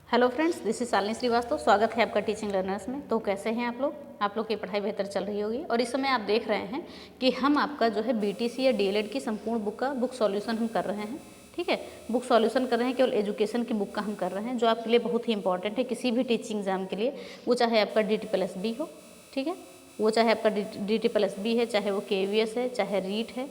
Hello friends, this is Shalini Srivastava. स्वागत है आपका टीचिंग लर्नर्स में। तो कैसे हैं आप लोग? आप लोग की पढ़ाई बेहतर चल रही होगी। और इस समय आप देख रहे हैं कि हम आपका जो है बीटीसी या डीएलएड की संपूर्ण बुक सॉल्यूशन हम कर रहे हैं। ठीक है, बुक सॉल्यूशन कर रहे हैं, केवल एजुकेशन की बुक का हम कर रहे हैं, जो आपके लिए बहुत ही इंपॉर्टेंट है किसी भी टीचिंग एग्जाम के लिए। वो चाहे आपका DT+B हो, ठीक है, वो चाहे आपका DT+B है, चाहे वो KVS है, चाहे रीट है,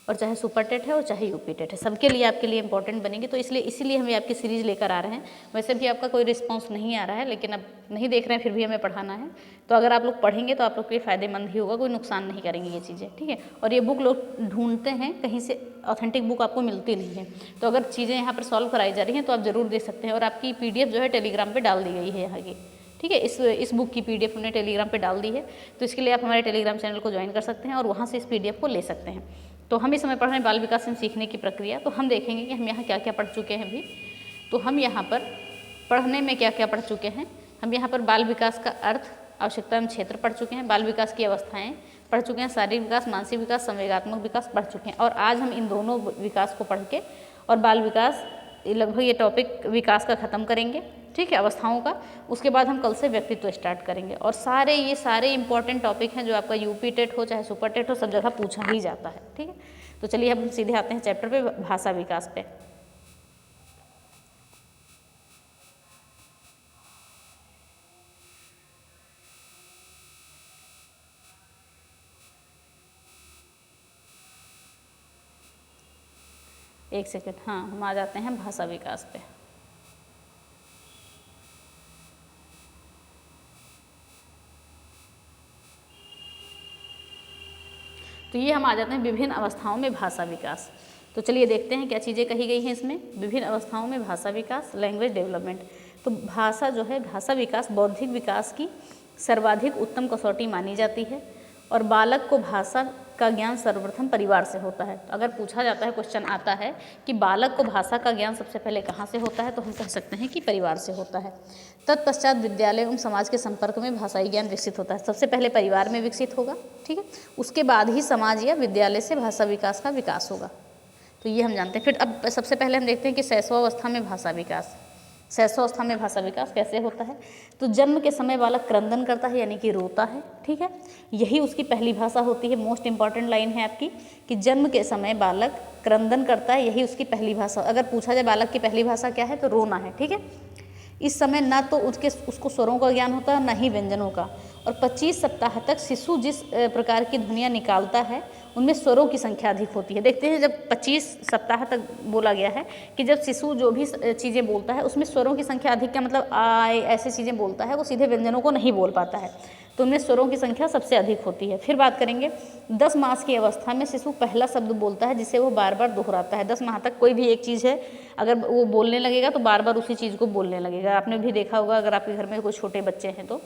और चाहे सुपर टेट है और चाहे यूपी टेट है, सबके लिए आपके लिए इंपॉर्टेंट बनेगी। तो इसीलिए हम आपकी सीरीज़ लेकर आ रहे हैं। वैसे भी आपका कोई रिस्पांस नहीं आ रहा है, लेकिन अब नहीं देख रहे हैं, फिर भी हमें पढ़ाना है। तो अगर आप लोग पढ़ेंगे तो आप लोग के लिए फ़ायदेमंद ही होगा, कोई नुकसान नहीं करेंगे ये चीज़ें, ठीक है। और ये बुक लोग ढूंढते हैं, कहीं से ऑथेंटिक बुक आपको मिलती नहीं है। तो अगर चीज़ें यहाँ पर सॉल्व कराई जा रही हैं तो आप ज़रूर देख सकते हैं। और आपकी PDF जो है टेलीग्राम पर डाल दी गई है यहाँ की, ठीक है। इस बुक की PDF हमने टेलीग्राम पे डाल दी है। तो इसके लिए आप हमारे टेलीग्राम चैनल को ज्वाइन कर सकते हैं और वहाँ से इस PDF को ले सकते हैं। तो हम इस समय पढ़ रहे हैं बाल विकास एवं सीखने की प्रक्रिया। तो हम देखेंगे कि हम यहाँ क्या क्या पढ़ चुके हैं अभी। तो हम यहाँ पर पढ़ने में क्या क्या पढ़ चुके हैं। हम यहाँ पर बाल विकास का अर्थ, आवश्यकता एवं क्षेत्र पढ़ चुके हैं। बाल विकास की अवस्थाएँ पढ़ चुके हैं। शारीरिक विकास, मानसिक विकास, संवेगात्मक विकास पढ़ चुके हैं। और आज हम इन दोनों विकास को पढ़ के और बाल विकास, लगभग ये टॉपिक विकास का ख़त्म करेंगे, ठीक है, अवस्थाओं का। उसके बाद हम कल से व्यक्तित्व स्टार्ट करेंगे। और ये सारे इंपॉर्टेंट टॉपिक हैं जो आपका यूपी टेट हो चाहे सुपर टेट हो, सब जगह पूछा ही जाता है, ठीक है। तो चलिए हम सीधे आते हैं चैप्टर पे, भाषा विकास पे। एक सेकेंड, हाँ, हम आ जाते हैं भाषा विकास पे। तो ये हम आ जाते हैं विभिन्न अवस्थाओं में भाषा विकास। तो चलिए देखते हैं क्या चीज़ें कही गई हैं इसमें। विभिन्न अवस्थाओं में भाषा विकास, लैंग्वेज डेवलपमेंट। तो भाषा जो है, भाषा विकास बौद्धिक विकास की सर्वाधिक उत्तम कसौटी मानी जाती है। और बालक को भाषा का ज्ञान सर्वप्रथम परिवार से होता है। अगर पूछा जाता है, क्वेश्चन आता है कि बालक को भाषा का ज्ञान सबसे पहले कहाँ से होता है, तो हम कह सकते हैं कि परिवार से होता है। तत्पश्चात विद्यालय एवं समाज के संपर्क में भाषाई ज्ञान विकसित होता है। सबसे पहले परिवार में विकसित होगा, ठीक है, उसके बाद ही समाज या विद्यालय से भाषा विकास का विकास होगा। तो ये हम जानते हैं। फिर अब सबसे पहले हम देखते हैं कि शैशवावस्था में भाषा विकास। शैशवावस्था में भाषा विकास कैसे होता है। तो जन्म के समय बालक क्रंदन करता है, यानी कि रोता है, ठीक है, यही उसकी पहली भाषा होती है। मोस्ट इंपॉर्टेंट लाइन है आपकी कि जन्म के समय बालक क्रंदन करता है, यही उसकी पहली भाषा। अगर पूछा जाए बालक की पहली भाषा क्या है, तो रोना है, ठीक है। इस समय ना तो उसको स्वरों का ज्ञान होता है, ना ही व्यंजनों का। और 25 सप्ताह तक शिशु जिस प्रकार की ध्वनियाँ निकालता है, उनमें स्वरों की संख्या अधिक होती है। देखते हैं, जब 25 सप्ताह तक बोला गया है कि जब शिशु जो भी चीज़ें बोलता है उसमें स्वरों की संख्या अधिक, का मतलब आय ऐसी चीज़ें बोलता है, वो सीधे व्यंजनों को नहीं बोल पाता है, तो उनमें स्वरों की संख्या सबसे अधिक होती है। फिर बात करेंगे 10 मास की अवस्था में शिशु पहला शब्द बोलता है, जिसे वो बार बार दोहराता है। 10 माह तक कोई भी एक चीज़ है, अगर वो बोलने लगेगा तो बार बार उसी चीज़ को बोलने लगेगा। आपने भी देखा होगा अगर आपके घर में कोई छोटे बच्चे हैं तो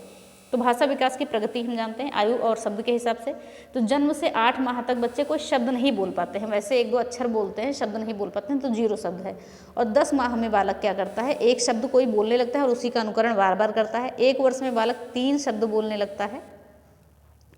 भाषा विकास की प्रगति हम जानते हैं आयु और शब्द के हिसाब से। तो जन्म से 8 माह तक बच्चे कोई शब्द नहीं बोल पाते हैं, वैसे 1-2 अक्षर बोलते हैं, शब्द नहीं बोल पाते हैं, तो 0 शब्द है। और 10 माह में बालक क्या करता है, एक शब्द कोई बोलने लगता है और उसी का अनुकरण बार बार करता है। 1 वर्ष में बालक 3 शब्द बोलने लगता है,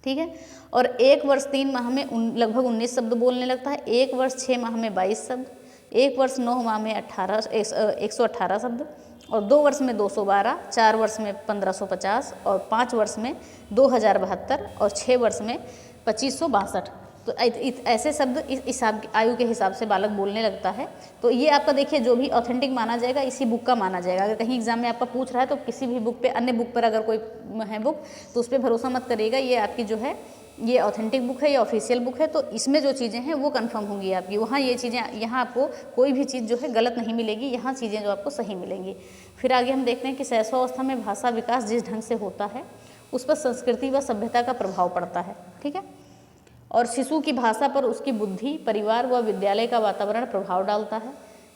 ठीक है। और 1 वर्ष 3 माह में लगभग 19 शब्द बोलने लगता है। 1 वर्ष 6 माह में 22 शब्द, 1 वर्ष 9 माह में 118 शब्द, और 2 वर्ष में 212, 4 वर्ष में 1550, और 5 वर्ष में 2072, और 6 वर्ष में 2562। तो ऐसे शब्द इस आयु के हिसाब से बालक बोलने लगता है। तो ये आपका देखिए, जो भी ऑथेंटिक माना जाएगा इसी बुक का माना जाएगा। अगर कहीं एग्जाम में आपका पूछ रहा है तो किसी भी बुक पे, अन्य बुक पर अगर कोई है बुक, तो उस पर भरोसा मत करिएगा। ये आपकी जो है, ये ऑथेंटिक बुक है, ये ऑफिशियल बुक है, तो इसमें जो चीज़ें हैं वो कंफर्म होंगी आपकी। वहाँ ये चीज़ें, यहाँ आपको कोई भी चीज़ जो है गलत नहीं मिलेगी, यहाँ चीज़ें जो आपको सही मिलेंगी। फिर आगे हम देखते हैं कि शैशवावस्था में भाषा विकास जिस ढंग से होता है उस पर संस्कृति व सभ्यता का प्रभाव पड़ता है, ठीक है। और शिशु की भाषा पर उसकी बुद्धि, परिवार व विद्यालय का वातावरण प्रभाव डालता है।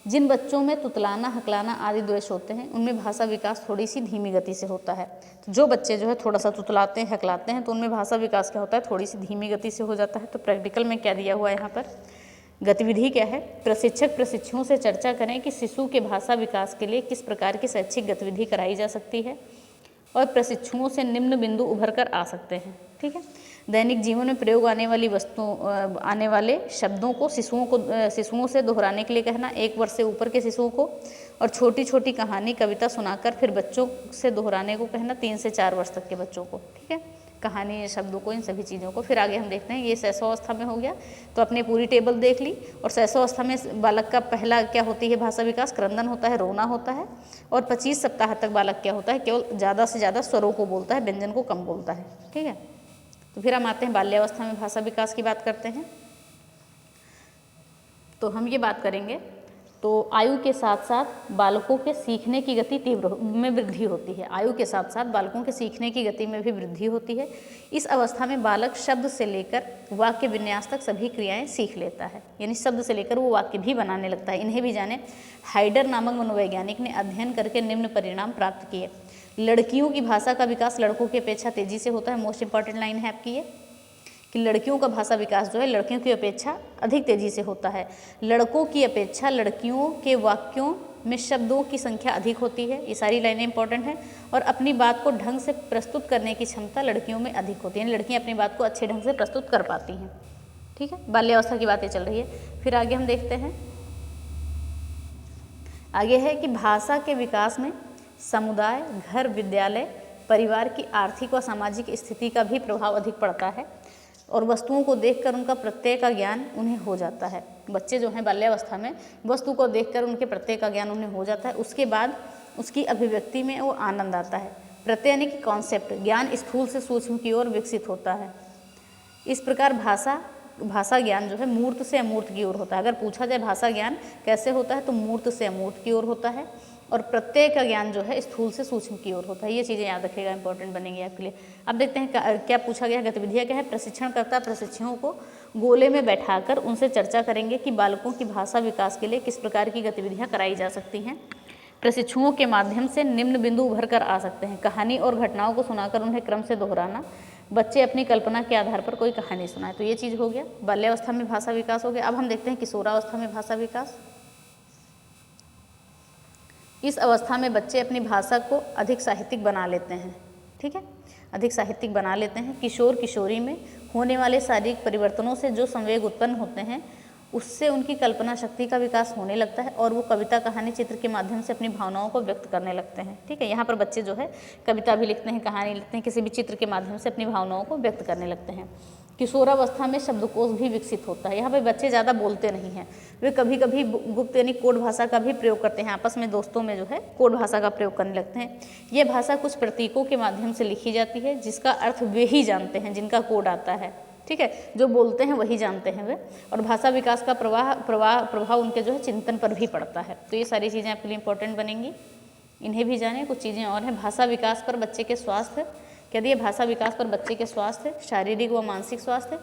जिन बच्चों में तुतलाना, हकलाना आदि दोष होते हैं, उनमें भाषा विकास थोड़ी सी धीमी गति से होता है। तो जो बच्चे जो है थोड़ा सा तुतलाते हैं, हकलाते हैं, तो उनमें भाषा विकास क्या होता है, थोड़ी सी धीमी गति से हो जाता है। तो प्रैक्टिकल में क्या दिया हुआ है यहाँ पर, गतिविधि क्या है, प्रशिक्षक प्रशिक्षुओं से चर्चा करें कि शिशु के भाषा विकास के लिए किस प्रकार की शैक्षिक गतिविधि कराई जा सकती है, और प्रशिक्षुओं से निम्न बिंदु उभर कर आ सकते हैं, ठीक है। दैनिक जीवन में प्रयोग आने वाली वस्तुओं, आने वाले शब्दों को शिशुओं से दोहराने के लिए कहना, 1 वर्ष से ऊपर के शिशुओं को, और छोटी छोटी कहानी कविता सुनाकर फिर बच्चों से दोहराने को कहना 3 से 4 वर्ष तक के बच्चों को, ठीक है, कहानी, शब्दों को, इन सभी चीज़ों को। फिर आगे हम देखते हैं, ये शैशवावस्था में हो गया, तो अपने पूरी टेबल देख ली। और शैशवावस्था में बालक का पहला क्या होती है भाषा विकास, क्रंदन होता है, रोना होता है। और 25 सप्ताह तक बालक क्या होता है, केवल ज़्यादा से ज़्यादा स्वरों को बोलता है, व्यंजन को कम बोलता है, ठीक है। तो फिर हम आते हैं बाल्यावस्था में भाषा विकास की बात करते हैं। तो हम ये बात करेंगे, तो आयु के साथ साथ बालकों के सीखने की गति तीव्र में वृद्धि होती है। आयु के साथ साथ बालकों के सीखने की गति में भी वृद्धि होती है। इस अवस्था में बालक शब्द से लेकर वाक्य विन्यास तक सभी क्रियाएं सीख लेता है, यानी शब्द से लेकर वो वाक्य भी बनाने लगता है। इन्हें भी जाने, हाइडर नामक मनोवैज्ञानिक ने अध्ययन करके निम्न परिणाम प्राप्त किए। लड़कियों की भाषा का विकास लड़कों की अपेक्षा तेजी से होता है। मोस्ट इंपॉर्टेंट लाइन है आपकी ये, कि लड़कियों का भाषा विकास जो है लड़कियों की अपेक्षा अधिक तेजी से होता है। लड़कों की अपेक्षा लड़कियों के वाक्यों में शब्दों की संख्या अधिक होती है। ये सारी लाइनें इंपॉर्टेंट हैं। और अपनी बात को ढंग से प्रस्तुत करने की क्षमता लड़कियों में अधिक होती है, लड़कियां अपनी बात को अच्छे ढंग से प्रस्तुत कर पाती हैं, ठीक है। बाल्यावस्था की बातें चल रही है। फिर आगे हम देखते हैं, आगे है कि भाषा के विकास में समुदाय, घर, विद्यालय, परिवार की आर्थिक व सामाजिक स्थिति का भी प्रभाव अधिक पड़ता है। और वस्तुओं को देखकर उनका प्रत्यय का ज्ञान उन्हें हो जाता है। बच्चे जो हैं बाल्यावस्था में वस्तु को देखकर उनके प्रत्यय का ज्ञान उन्हें हो जाता है। उसके बाद उसकी अभिव्यक्ति में वो आनंद आता है। प्रत्यय यानी कि कॉन्सेप्ट, ज्ञान स्थूल से सूक्ष्म की ओर विकसित होता है। इस प्रकार भाषा ज्ञान जो है मूर्त से अमूर्त की ओर होता है। अगर पूछा जाए भाषा ज्ञान कैसे होता है, तो मूर्त से अमूर्त की ओर होता है। और प्रत्यय का ज्ञान जो है स्थूल से सूक्ष्म की ओर होता है। ये चीज़ें याद रखिएगा, इंपॉर्टेंट बनेंगी आपके लिए। अब देखते हैं क्या पूछा गया, गतिविधियाँ क्या है। प्रशिक्षणकर्ता प्रशिक्षुओं को गोले में बैठाकर उनसे चर्चा करेंगे कि बालकों की भाषा विकास के लिए किस प्रकार की गतिविधियाँ कराई जा सकती हैं। प्रशिक्षुओं के माध्यम से निम्न बिंदु उभर कर आ सकते हैं। कहानी और घटनाओं को सुनाकर उन्हें क्रम से दोहराना। बच्चे अपनी कल्पना के आधार पर कोई कहानी सुनाए। तो ये चीज़ हो गया, बाल्यावस्था में भाषा विकास हो गया। अब हम देखते हैं किशोरावस्था में भाषा विकास। इस अवस्था में बच्चे अपनी भाषा को अधिक साहित्यिक बना लेते हैं, ठीक है, अधिक साहित्यिक बना लेते हैं। किशोर किशोरी में होने वाले शारीरिक परिवर्तनों से जो संवेग उत्पन्न होते हैं, उससे उनकी कल्पना शक्ति का विकास होने लगता है और वो कविता, कहानी, चित्र के माध्यम से अपनी भावनाओं को व्यक्त करने लगते हैं, ठीक है। यहाँ पर बच्चे जो है कविता भी लिखते हैं, कहानी लिखते हैं, किसी भी चित्र के माध्यम से अपनी भावनाओं को व्यक्त करने लगते हैं। किशोरावस्था में शब्दकोश भी विकसित होता है। यहाँ पे बच्चे ज़्यादा बोलते नहीं हैं, वे कभी कभी गुप्त यानी कोड भाषा का भी प्रयोग करते हैं। आपस में दोस्तों में जो है कोड भाषा का प्रयोग करने लगते हैं। ये भाषा कुछ प्रतीकों के माध्यम से लिखी जाती है, जिसका अर्थ वे ही जानते हैं जिनका कोड आता है, ठीक है, जो बोलते हैं वही जानते हैं वे। और भाषा विकास का प्रभाव उनके जो है चिंतन पर भी पड़ता है। तो ये सारी चीज़ें आपके लिए इंपॉर्टेंट बनेंगी, इन्हें भी जानें। कुछ चीज़ें और हैं, भाषा विकास पर बच्चे के स्वास्थ्य, कह दिए भाषा विकास पर बच्चे के स्वास्थ्य, शारीरिक व मानसिक स्वास्थ्य,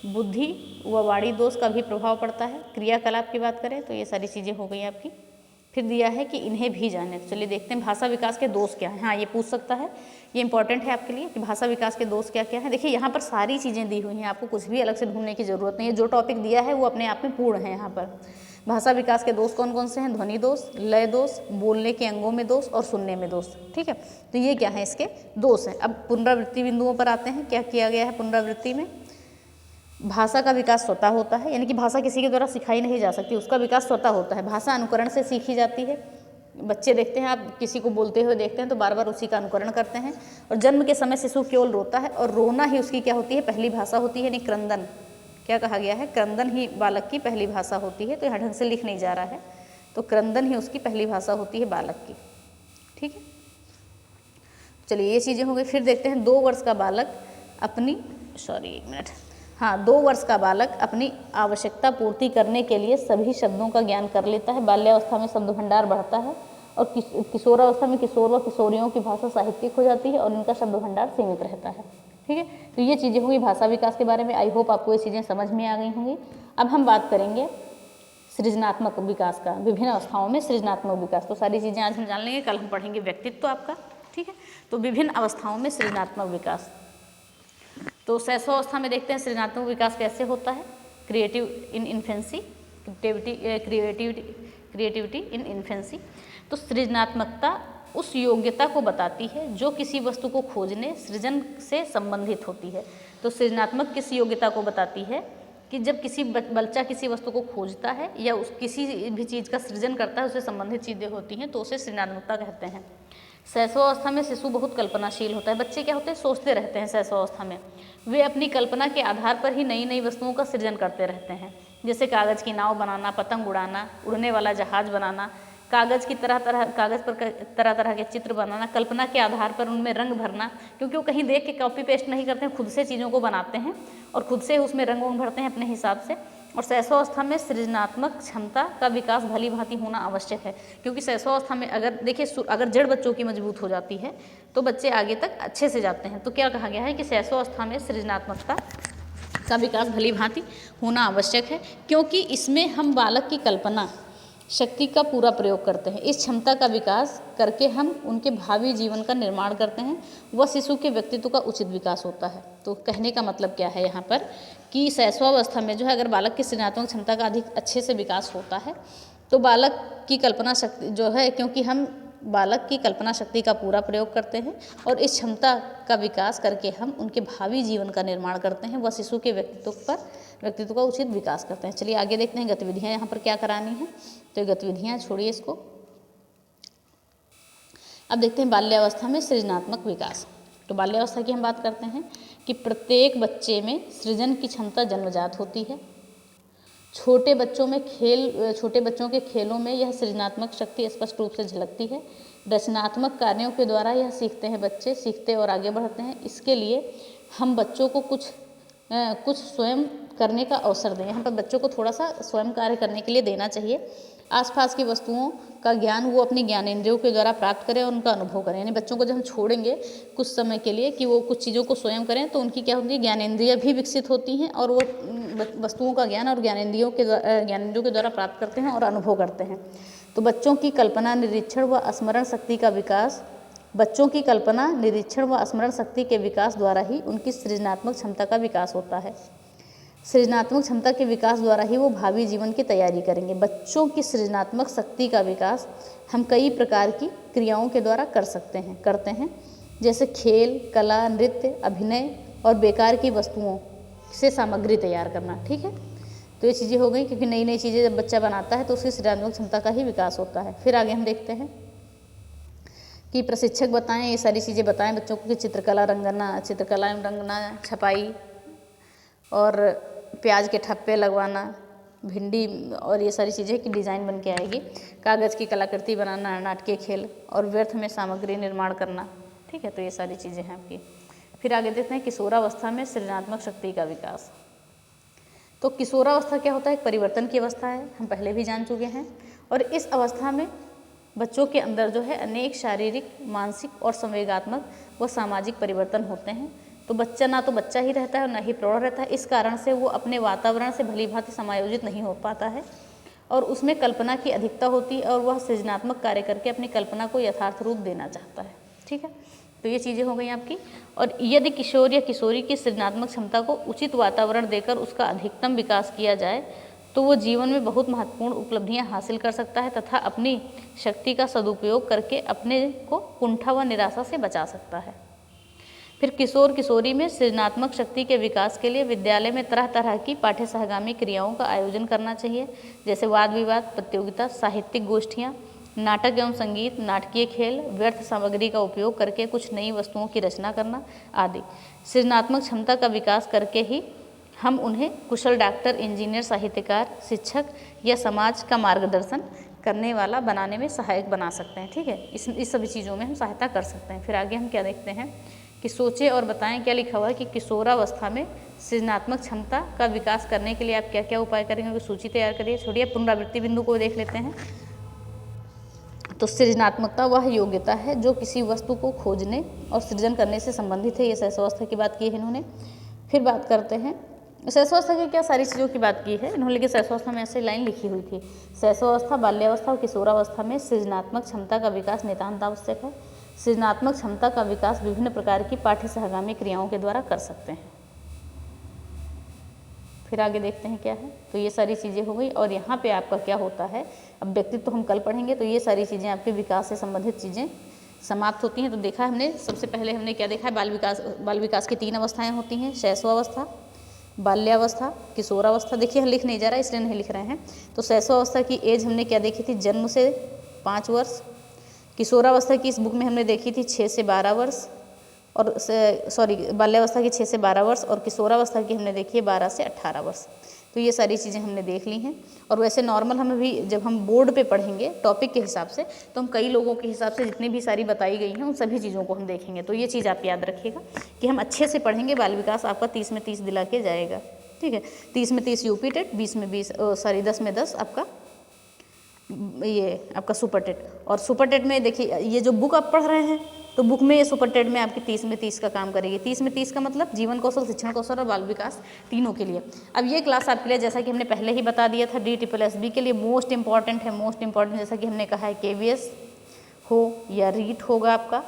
बुद्धि व वाणी दोष का भी प्रभाव पड़ता है। क्रियाकलाप की बात करें तो ये सारी चीज़ें हो गई आपकी। फिर दिया है कि इन्हें भी जाने। तो चलिए देखते हैं भाषा विकास के दोष क्या हैं। हाँ, ये पूछ सकता है, ये इंपॉर्टेंट है आपके लिए कि भाषा विकास के दोष क्या क्या है। देखिए यहाँ पर सारी चीज़ें दी हुई हैं, आपको कुछ भी अलग से ढूंढने की जरूरत नहीं है। जो टॉपिक दिया है वो अपने आप में पूर्ण है। यहाँ पर भाषा विकास के दोष कौन कौन से हैं? ध्वनि दोष, लय दोष, बोलने के अंगों में दोष और सुनने में दोष, ठीक है। तो ये क्या है, इसके दोष हैं। अब पुनरावृत्ति बिंदुओं पर आते हैं। क्या किया गया है पुनरावृत्ति में? भाषा का विकास स्वतः होता है, यानी कि भाषा किसी के द्वारा सिखाई नहीं जा सकती, उसका विकास स्वतः होता है। भाषा अनुकरण से सीखी जाती है। बच्चे देखते हैं, आप किसी को बोलते हुए देखते हैं तो बार बार उसी का अनुकरण करते हैं। और जन्म के समय शिशु केवल रोता है और रोना ही उसकी क्या होती है, पहली भाषा होती है, यानी क्रंदन। क्या कहा गया है? क्रंदन ही बालक की पहली भाषा होती है। तो यहाँ ढंग से लिख नहीं जा रहा है, तो क्रंदन ही उसकी पहली भाषा होती है बालक की, ठीक है। चलिए ये चीज़ें हो गई। फिर देखते हैं 2 वर्ष का बालक अपनी 2 वर्ष का बालक अपनी आवश्यकता पूर्ति करने के लिए सभी शब्दों का ज्ञान कर लेता है। बाल्यावस्था में शब्द भंडार बढ़ता है और किशोरावस्था में किशोर व किशोरियों की भाषा साहित्यिक हो जाती है और उनका शब्द भंडार सीमित रहता है, ठीक है। तो ये चीज़ें होंगी भाषा विकास के बारे में। आई होप आपको ये चीज़ें समझ में आ गई होंगी। अब हम बात करेंगे सृजनात्मक विकास का, विभिन्न अवस्थाओं में सृजनात्मक विकास। तो सारी चीज़ें आज हम जान लेंगे, कल हम पढ़ेंगे व्यक्तित्व आपका, ठीक है। तो विभिन्न अवस्थाओं में सृजनात्मक विकास। तो शैशवावस्था में देखते हैं सृजनात्मक विकास कैसे होता है। Creative in infancy, creativity in infancy. तो सृजनात्मकता उस योग्यता को बताती है जो किसी वस्तु को खोजने, सृजन से संबंधित होती है। तो सृजनात्मक किस योग्यता को बताती है? कि जब किसी बच्चा किसी वस्तु को खोजता है या उस किसी भी चीज़ का सृजन करता है, उससे संबंधित चीज़ें होती हैं, तो उसे सृजनात्मकता कहते हैं। शैशवावस्था में शिशु बहुत कल्पनाशील होता है। बच्चे क्या होते हैं, सोचते रहते हैं शैशवावस्था में। वे अपनी कल्पना के आधार पर ही नई नई वस्तुओं का सृजन करते रहते हैं, जैसे कागज़ की नाव बनाना, पतंग उड़ाना, उड़ने वाला जहाज बनाना, कागज़ पर तरह तरह के चित्र बनाना, कल्पना के आधार पर उनमें रंग भरना, क्योंकि वो कहीं देख के कॉपी पेस्ट नहीं करते हैं, खुद से चीज़ों को बनाते हैं और खुद से उसमें रंग भरते हैं अपने हिसाब से। और शैशवावस्था में सृजनात्मक क्षमता का विकास भली भांति होना आवश्यक है, क्योंकि शैशवावस्था में अगर देखिए, अगर जड़ बच्चों की मजबूत हो जाती है तो बच्चे आगे तक अच्छे से जाते हैं। तो क्या कहा गया है कि शैशवावस्था में सृजनात्मकता का विकास भली भांति होना आवश्यक है, क्योंकि इसमें हम बालक की कल्पना शक्ति का पूरा प्रयोग करते हैं। इस क्षमता का विकास करके हम उनके भावी जीवन का निर्माण करते हैं, वह शिशु के व्यक्तित्व का उचित विकास होता है। तो कहने का मतलब क्या है यहाँ पर कि शैशवावस्था में जो है, अगर बालक की सृजनात्मक क्षमता का अधिक अच्छे से विकास होता है तो बालक की कल्पना शक्ति जो है, क्योंकि हम बालक की कल्पना शक्ति का पूरा प्रयोग करते हैं और इस क्षमता का विकास करके हम उनके भावी जीवन का निर्माण करते हैं, वह शिशु के व्यक्तित्व का उचित विकास करते हैं। चलिए आगे देखते हैं गतिविधियाँ यहाँ पर क्या करानी है। तो गतिविधियाँ छोड़िए इसको, अब देखते हैं बाल्यावस्था में सृजनात्मक विकास। तो बाल्यावस्था की हम बात करते हैं कि प्रत्येक बच्चे में सृजन की क्षमता जन्मजात होती है। छोटे बच्चों के खेलों में यह सृजनात्मक शक्ति स्पष्ट रूप से झलकती है। रचनात्मक कार्यों के द्वारा यह सीखते हैं, बच्चे सीखते और आगे बढ़ते हैं। इसके लिए हम बच्चों को कुछ स्वयं करने का अवसर दें। यहाँ पर बच्चों को थोड़ा सा स्वयं कार्य करने के लिए देना चाहिए। आसपास की वस्तुओं का ज्ञान वो अपने ज्ञानेंद्रियों के द्वारा प्राप्त करें और उनका अनुभव करें। यानी बच्चों को जब हम छोड़ेंगे कुछ समय के लिए कि वो कुछ चीज़ों को स्वयं करें, तो उनकी क्या होती है, ज्ञानेंद्रियाँ भी विकसित होती हैं और वो वस्तुओं का ज्ञान और ज्ञानेंद्रियों के द्वारा प्राप्त करते हैं और अनुभव करते हैं। तो बच्चों की कल्पना, निरीक्षण व स्मरण शक्ति का विकास, बच्चों की कल्पना, निरीक्षण व स्मरण शक्ति के विकास द्वारा ही उनकी सृजनात्मक क्षमता का विकास होता है। सृजनात्मक क्षमता के विकास द्वारा ही वो भावी जीवन की तैयारी करेंगे। बच्चों की सृजनात्मक शक्ति का विकास हम कई प्रकार की क्रियाओं के द्वारा करते हैं, जैसे खेल, कला, नृत्य, अभिनय और बेकार की वस्तुओं से सामग्री तैयार करना। ठीक है, तो ये चीज़ें हो गई, क्योंकि नई नई चीज़ें जब बच्चा बनाता है तो उसकी सृजनात्मक क्षमता का ही विकास होता है। फिर आगे हम देखते हैं कि प्रशिक्षक बताएं, ये सारी चीज़ें बताएं बच्चों को कि चित्रकला एवं रंगना, छपाई और प्याज के ठप्पे लगवाना, भिंडी और ये सारी चीज़ें की डिज़ाइन बन के आएगी। कागज़ की कलाकृति बनाना, नाटकीय खेल और व्यर्थ में सामग्री निर्माण करना। ठीक है, तो ये सारी चीज़ें हैं आपकी। फिर आगे देखते हैं किशोरावस्था में सृजनात्मक शक्ति का विकास। तो किशोरावस्था क्या होता है, एक परिवर्तन की अवस्था है, हम पहले भी जान चुके हैं। और इस अवस्था में बच्चों के अंदर जो है अनेक शारीरिक, मानसिक और संवेगात्मक व सामाजिक परिवर्तन होते हैं। तो बच्चा ना तो बच्चा ही रहता है और ना ही प्रौढ़ रहता है। इस कारण से वो अपने वातावरण से भली भांति समायोजित नहीं हो पाता है और उसमें कल्पना की अधिकता होती है और वह सृजनात्मक कार्य करके अपनी कल्पना को यथार्थ रूप देना चाहता है। ठीक है, तो ये चीज़ें हो गई आपकी। और यदि किशोर या किशोरी की सृजनात्मक क्षमता को उचित वातावरण देकर उसका अधिकतम विकास किया जाए तो वो जीवन में बहुत महत्वपूर्ण उपलब्धियां हासिल कर सकता है तथा अपनी शक्ति का सदुपयोग करके अपने को कुंठा व निराशा से बचा सकता है। फिर किशोर किशोरी में सृजनात्मक शक्ति के विकास के लिए विद्यालय में तरह तरह की पाठ्य सहगामी क्रियाओं का आयोजन करना चाहिए, जैसे वाद विवाद प्रतियोगिता, साहित्यिक गोष्ठियाँ, नाटक एवं संगीत, नाटकीय खेल, व्यर्थ सामग्री का उपयोग करके कुछ नई वस्तुओं की रचना करना आदि। सृजनात्मक क्षमता का विकास करके ही हम उन्हें कुशल डॉक्टर, इंजीनियर, साहित्यकार, शिक्षक या समाज का मार्गदर्शन करने वाला बनाने में सहायक बना सकते हैं। ठीक है, इस सभी चीज़ों में हम सहायता कर सकते हैं। फिर आगे हम क्या देखते हैं कि सोचें और बताएं। क्या लिखा हुआ है कि किशोरावस्था में सृजनात्मक क्षमता का विकास करने के लिए आप क्या क्या उपाय करेंगे, उनकी सूची तैयार करिए। छोड़िए, पुनरावृत्ति बिंदु को देख लेते हैं। तो सृजनात्मकता वह योग्यता है जो किसी वस्तु को खोजने और सृजन करने से संबंधित है। ये शैशवावस्था की बात की है इन्होंने। फिर बात करते हैं शैशवावस्था की क्या सारी चीज़ों की बात की है इन्होंने, लेकिन शैशवावस्था में ऐसे लाइन लिखी हुई थी, शैशवावस्था, बाल्यावस्था और किशोरावस्था में सृजनात्मक क्षमता का विकास नितांत आवश्यक है। सृजनात्मक क्षमता का विकास विभिन्न प्रकार की पाठ्य सहगामी क्रियाओं के द्वारा कर सकते हैं। फिर आगे देखते हैं क्या है। तो ये सारी चीज़ें हो गई और यहाँ पे आपका क्या होता है, अब व्यक्तित्व तो हम कल पढ़ेंगे। तो ये सारी चीज़ें आपके विकास से संबंधित चीज़ें समाप्त होती हैं। तो देखा हमने, सबसे पहले हमने क्या देखा है, बाल विकास की 3 अवस्थाएं होती हैं, शैशवावस्था, बाल्यावस्था, किशोरावस्था, देखिए हम लिख नहीं जा रहा इसलिए नहीं लिख रहे हैं। तो शैशवावस्था की एज हमने क्या देखी थी, जन्म से 5 वर्ष। किशोरावस्था की इस बुक में हमने देखी थी 6 से 12 वर्ष, और बाल्यावस्था की 6 से 12 वर्ष, और किशोरावस्था की हमने देखी है 12 से 18 वर्ष। तो ये सारी चीज़ें हमने देख ली हैं। और वैसे नॉर्मल हमें भी जब हम बोर्ड पे पढ़ेंगे टॉपिक के हिसाब से, तो हम कई लोगों के हिसाब से जितनी भी सारी बताई गई हैं उन सभी चीज़ों को हम देखेंगे। तो ये चीज़ आप याद रखिएगा कि हम अच्छे से पढ़ेंगे, बाल विकास आपका 30 में 30 दिला के जाएगा। ठीक है, 30 में 30 यूपी टेट, 10 में 10 आपका ये आपका सुपर टेट। और सुपर टेट में देखिए ये जो बुक आप पढ़ रहे हैं, तो बुक में ये सुपर टेट में आपकी 30 में 30 का काम करेगी। 30 में 30 का मतलब जीवन कौशल, शिक्षण कौशल और बाल विकास तीनों के लिए। अब ये क्लास आपके लिए, जैसा कि हमने पहले ही बता दिया था, DSSB के लिए मोस्ट इंपॉर्टेंट है। मोस्ट इंपॉर्टेंट जैसा कि हमने कहा है, KVS हो या रीट होगा आपका,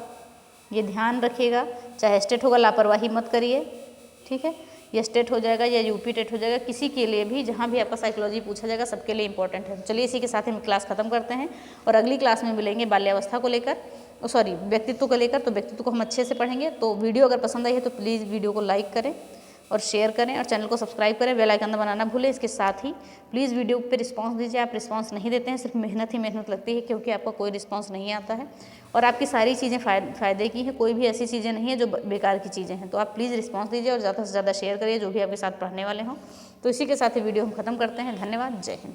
ये ध्यान रखिएगा। चाहे स्टेट होगा, लापरवाही मत करिए। ठीक है, या स्टेट हो जाएगा या यूपी टेट हो जाएगा, किसी के लिए भी जहाँ भी आपका साइकोलॉजी पूछा जाएगा सबके लिए इंपॉर्टेंट है। चलिए इसी के साथ हम क्लास खत्म करते हैं और अगली क्लास में मिलेंगे बाल्यावस्था को लेकर, व्यक्तित्व को लेकर। तो व्यक्तित्व को हम अच्छे से पढ़ेंगे। तो वीडियो अगर पसंद आई है तो प्लीज़ वीडियो को लाइक करें और शेयर करें और चैनल को सब्सक्राइब करें, बेल आइकन बनाना भूलें। इसके साथ ही प्लीज़ वीडियो पे रिस्पांस दीजिए। आप रिस्पांस नहीं देते हैं, सिर्फ मेहनत ही मेहनत लगती है, क्योंकि आपका कोई रिस्पांस नहीं आता है और आपकी सारी चीज़ें फ़ायदे की हैं, कोई भी ऐसी चीज़ें नहीं है जो बेकार की चीज़ें हैं। तो आप प्लीज़ रिस्पांस दीजिए और ज़्यादा से ज़्यादा शेयर करिए जो भी आपके साथ पढ़ने वाले हों। तो इसी के साथ ही वीडियो हम खत्म करते हैं। धन्यवाद, जय हिंद।